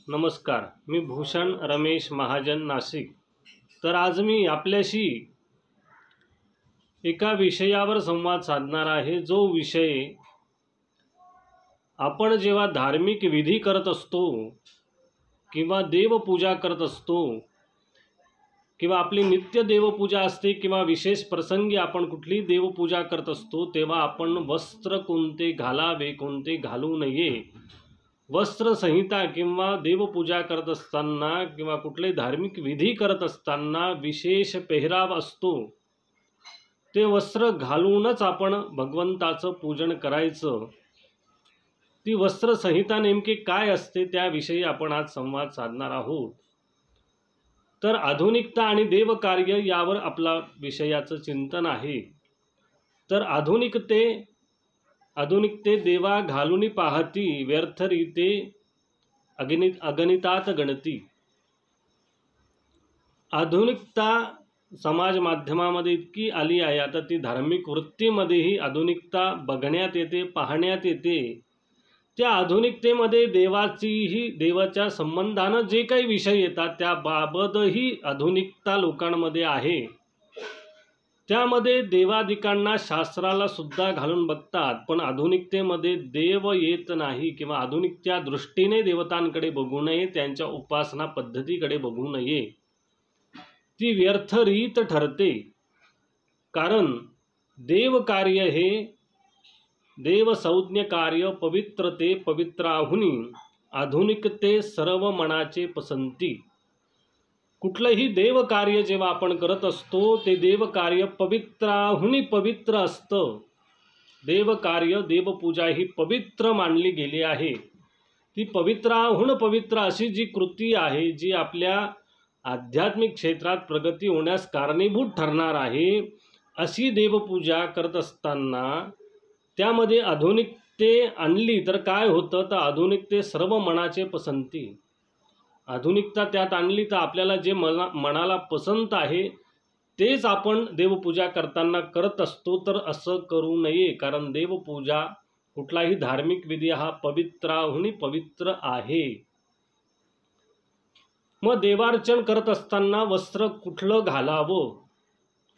नमस्कार, मी भूषण रमेश महाजन नाशिक। तर आज मी आपल्याशी एका विषयावर संवाद साधणार आहे। जो विषय आपण जेव्हा धार्मिक विधी करत असतो किंवा देवपूजा करत असतो किंवा आपली नित्य देवपूजा असते किंवा विशेष प्रसंगी आपण कुठली देवपूजा करत असतो, तेव्हा आपण वस्त्र कोणते घालावे, कोणते घालू नये, वस्त्र संहिता किंवा देवपूजा करत असताना किंवा कुठले धार्मिक विधी करत असताना विशेष पेहराव असतो, ते वस्त्र घालूनच आपण भगवंताचं पूजन करायचं। ती वस्त्र संहिता नेमकी काय असते त्याविषयी आपण आज संवाद साधणार आहोत। तर आधुनिकता आणि देवकार्य यावर आपला विषयाचं चिंतन आहे। तर आधुनिकते देवा घालूनी पाहती, व्यर्थ रीते अगणितात गणती। आधुनिकता समाज माध्यमामध्ये इतकी आली आहे, आता ती धार्मिक वृत्तीमध्येही आधुनिकता बघण्यात येते, पाहण्यात येते। त्या आधुनिकतेमध्ये देवाच्या संबंधानं जे काही विषय येतात त्याबाबतही आधुनिकता लोकांमध्ये आहे। त्यामध्ये देवादिकांना शास्त्राला सुद्धा घालून बघतात, पण आधुनिकतेमध्ये देव येत नाही किंवा आधुनिकच्या दृष्टीने देवतांकडे बघू नये, त्यांच्या उपासना पद्धतीकडे बघू नये। ती व्यर्थ रीत ठरते, कारण देवकार्य हे देवसंज्ञ कार्य पवित्रते पवित्राहुनी, आधुनिकते सर्व मनाचे पसंती। कुठलंही देवकार्य जेव्हा आपण करत असतो ते देवकार्य पवित्राहुनी पवित्र असतं। देवकार्य देवपूजा ही पवित्र मानली गेली आहे। ती पवित्राहुन पवित्र अशी जी कृती आहे, जी आपल्या आध्यात्मिक क्षेत्रात प्रगती होण्यास कारणीभूत ठरणार आहे, अशी देवपूजा करत असताना त्यामध्ये आधुनिकते आणली तर काय होतं, तर आधुनिकते सर्व मनाचे पसंती। आधुनिकता त्यात आणली तर आपल्याला जे मनाला पसंत आहे तेच आपण देवपूजा करताना करत असतो। तर असं करू नये, कारण देवपूजा कुठलाही धार्मिक विधी हा पवित्राहुनी पवित्र आहे। मग देवार्चन करत असताना वस्त्र कुठलं घालावं,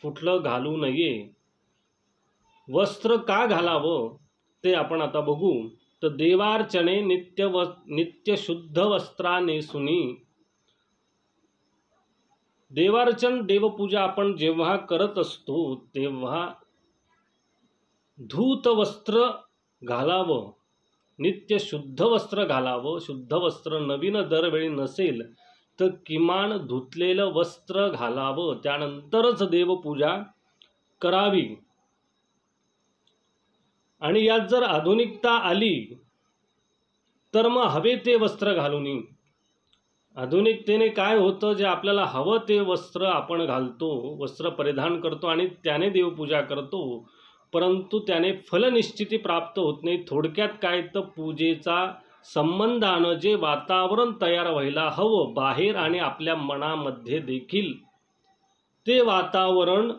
कुठलं घालू नये, वस्त्र का घालावं ते आपण आता बघू। तर देवार्चने नित्य शुद्ध वस्त्रा नेसुनी। देवार्चन देवपूजा आपण जेव्हा करत असतो तेव्हा धूत वस्त्र घालावं, नित्य शुद्ध वस्त्र घालावं। शुद्ध वस्त्र नवीन दरवेळी नसेल तर किमान धुतलेलं वस्त्र घालावं, त्यानंतरच देवपूजा करावी। आणि यात जर आधुनिकता आली तर मग हवे ते वस्त्र घालून, आधुनिकतेने काय होतं, जे आपल्याला हवं ते वस्त्र आपण घालतो, वस्त्र परिधान करतो आणि त्याने देवपूजा करतो, परंतु त्याने फलनिश्चिती प्राप्त होत नाही। थोडक्यात काय, तर पूजेचा संबंधानं जे वातावरण तयार व्हायला हवं बाहेर आणि आपल्या मनामध्ये देखील, ते वातावरण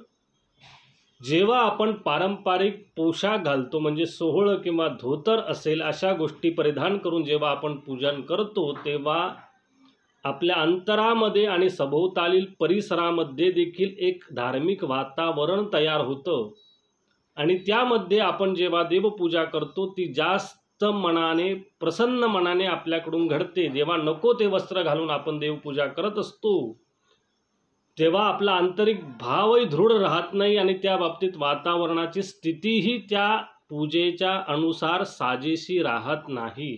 जेव्हा आपण पारंपरिक पोशाख घालतो, म्हणजे सोहळ किंवा धोतर असेल, अशा गोष्टी परिधान करून जेव्हा आपण पूजन करतो, तेव्हा आपल्या अंतरामध्ये आणि सभोवतालील परिसरामध्ये देखील एक धार्मिक वातावरण तयार होतं। आणि त्यामध्ये आपण जेव्हा देवपूजा करतो ती जास्त मनाने, प्रसन्न मनाने आपल्याकडून घडते। जेव्हा नको ते वस्त्र घालून आपण देवपूजा करत असतो तेव्हा आपला आंतरिक भावही दृढ राहत नाही आणि त्या बाबतीत वातावरणाची स्थितीही त्या पूजेच्या अनुसार साजेशी राहत नाही।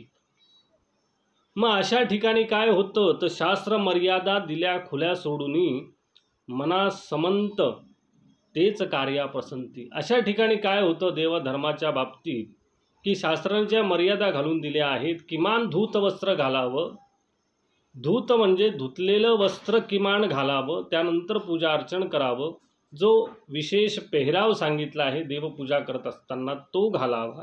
मग अशा ठिकाणी काय होतं, तर शास्त्र मर्यादा दिल्या खुल्या सोडूनी, मना समंत तेच कार्या पसंती। अशा ठिकाणी काय होतं देवधर्माच्या बाबतीत, की शास्त्रांच्या मर्यादा घालून दिल्या आहेत। किमान धूत वस्त्र घालावं, धूत म्हणजे धुतलेलं वस्त्र किमान घालावं, त्यानंतर पूजा अर्चन करावं। जो विशेष पेहराव सांगितला आहे देवपूजा करत असताना तो घालावा,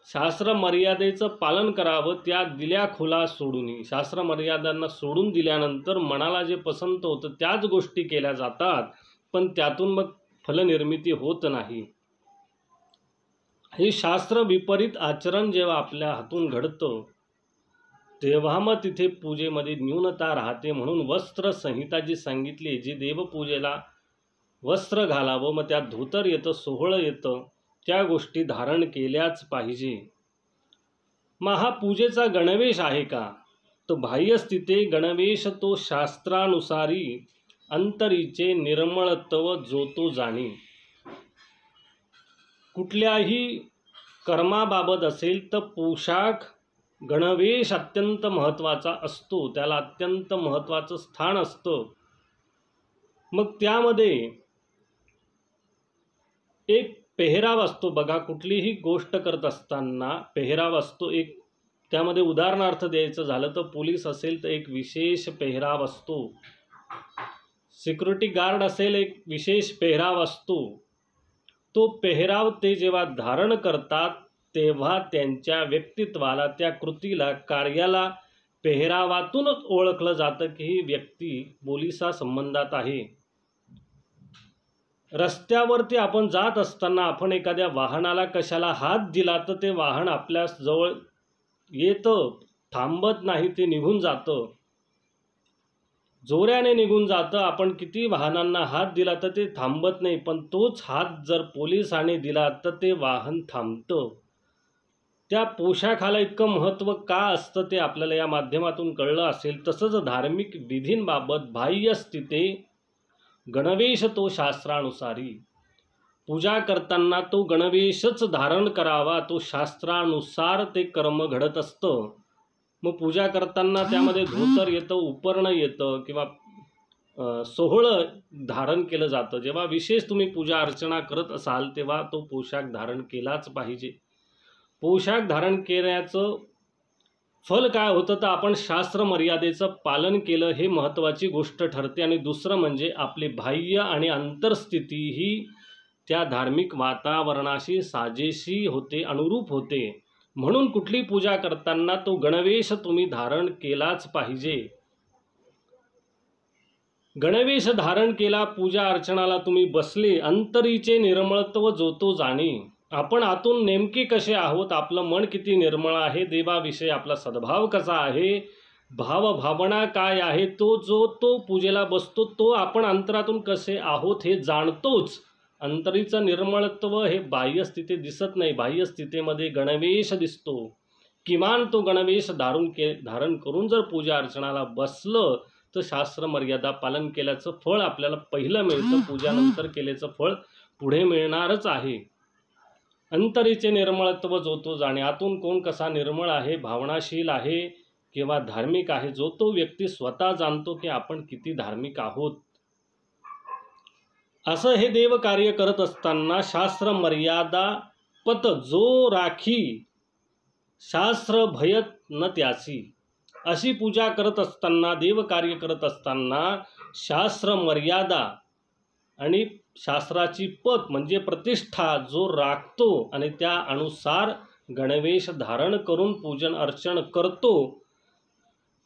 शास्त्र मर्यादेचं पालन करावं, त्या दिल्या खुला सोडून। शास्त्र मर्यादांना सोडून दिल्यानंतर मनाला जे पसंत होतं त्याच गोष्टी केल्या जातात, पण त्यातून मग फलनिर्मिती होत नाही। हे शास्त्र विपरीत आचरण जेव्हा आपल्या हातून घडतं तेव्हा मग तिथे पूजेमध्ये न्यूनता राहते. म्हणून वस्त्रसंहिता जी सांगितली, जी देवपूजेला वस्त्र घालावं, मग त्यात धोतर येतं, सोहळं येतं, त्या गोष्टी धारण केल्याच पाहिजे. मग हा पूजेचा गणवेश आहे का? तो बाह्यस्थिते गणवेश तो शास्त्रानुसारी अंतरीचे निर्मळत्व जो तो जाणी. कुठल्याही कर्माबाबत असेल तर पोशाख गणवेश अत्यंत महत्त्वाचा असतो, त्याला अत्यंत महत्त्वाचं स्थान असतं. मग त्यामध्ये एक पेहराव असतो बघा. कुठलीही गोष्ट करत असताना पेहराव असतो एक. त्यामध्ये उदाहरणार्थ द्यायचं झालं तर पोलीस असेल तर एक विशेष पेहराव असतो, सिक्युरिटी गार्ड असेल एक विशेष पेहराव असतो. तो पेहराव ते जेव्हा धारण करतात तेव्हा त्यांच्या व्यक्तित्वाला, त्या कृतीला, कार्याला पेहरावातूनच ओळखलं जातं की ही व्यक्ती पोलिसा संबंधात आहे. रस्त्यावरती आपण जात असताना आपण एखाद्या वाहनाला कशाला हात दिला तर ते वाहन आपल्या जवळ येतं, थांबत नाही, ते निघून जातं, जोऱ्याने निघून जातं. आपण किती वाहनांना हात दिला तर ते थांबत नाही, पण तोच हात जर पोलिसाने दिला तर ते वाहन थांबतं. त्या पोशाखाला इतकं महत्त्व का असतं ते आपल्याला या माध्यमातून कळलं असेल. तसंच धार्मिक विधींबाबत बाह्य स्थिते गणवेश तो शास्त्रानुसारी. पूजा करताना तो गणवेशच धारण करावा, तो शास्त्रानुसार ते कर्म घडत असतं. मग पूजा करताना त्यामध्ये धोतर येतं, उपरणं येतं किंवा सोहळं धारण केलं जातं. जेव्हा विशेष तुम्ही पूजा अर्चना करत असाल तेव्हा तो पोशाख धारण केलाच पाहिजे. पोशाख धारण केल्याचं फल काय होतं तर आपण शास्त्र मर्यादेचं पालन केलं हे महत्त्वाची गोष्ट ठरते. आणि दुसरं म्हणजे आपली बाह्य आणि अंतरस्थिती ही त्या धार्मिक वातावरणाशी साजेशी होते, अनुरूप होते. म्हणून कुठली पूजा करताना तो गणवेश तुम्ही धारण केलाच पाहिजे. गणवेश धारण केला, पूजा अर्चनाला तुम्ही बसले, अंतरीचे निर्मळत्व जो तो जाणे. आपण आतून नेमके कसे आहोत, आपलं मन किती निर्मळ आहे, देवाविषयी आपला सद्भाव कसा आहे, भावभावना काय आहे, तो जो तो पूजेला बसतो तो आपण अंतरातून कसे आहोत हे जाणतोच. अंतरीचं निर्मळत्व हे बाह्यस्थिती दिसत नाही, बाह्यस्थितीमध्ये गणवेश दिसतो. किमान तो गणवेश धारण करून जर पूजा अर्चनाला बसलं तर शास्त्र मर्यादा पालन केल्याचं फळ आपल्याला पहिलं मिळतं. पूजानंतर केल्याचं फळ पुढे मिळणारच आहे. अंतरीचे निर्मळत्व जो तो जाणे. आतून कोण कसा निर्मळ आहे, भावनाशील आहे किंवा धार्मिक आहे, जो तो व्यक्ती स्वतः जाणतो की आपण किती धार्मिक आहोत. असं हे देव कार्य करत असताना शास्त्र मर्यादा पत जो राखी, शास्त्र भयत न त्यासी. अशी पूजा करत असताना, देव कार्य करत असताना शास्त्र मर्यादा आणि शास्त्राची पत म्हणजे प्रतिष्ठा जो राखतो आणि त्या अनुसार गणवेश धारण करून पूजन अर्चन करतो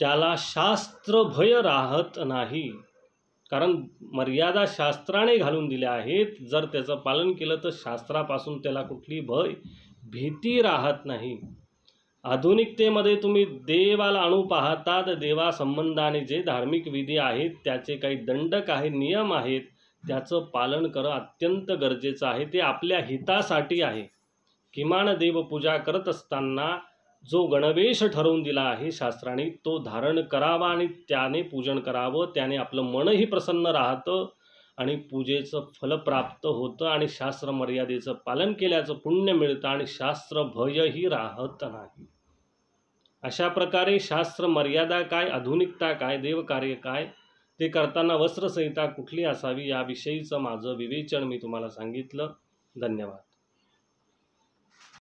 त्याला शास्त्रभय राहत नाही. कारण मर्यादा शास्त्राने घालून दिल्या आहेत. जर त्याचं पालन केलं तर शास्त्रापासून त्याला कुठली भीती राहत नाही. आधुनिकतेमध्ये तुम्ही देवाला आणू पाहता तर देवासंबंधाने जे धार्मिक विधी आहेत त्याचे काही दंडक आहे, नियम आहेत, त्याचं पालन करणं अत्यंत गरजेचं आहे. ते आपल्या हितासाठी आहे. किमान देवपूजा करत असताना जो गणवेश ठरवून दिला आहे शास्त्राने तो धारण करावा आणि त्याने पूजन करावं. त्याने आपलं मनही प्रसन्न राहतं आणि पूजेचं फल प्राप्त होतं आणि शास्त्र मर्यादेचं पालन केल्याचं पुण्य मिळतं आणि शास्त्र भयही राहत नाही. अशा प्रकारे शास्त्र मर्यादा काय, आधुनिकता काय, देवकार्य काय, ते करताना वस्त्रसंहिता कुठली असावी याविषयीचं माझं विवेचन मी तुम्हाला सांगितलं. धन्यवाद.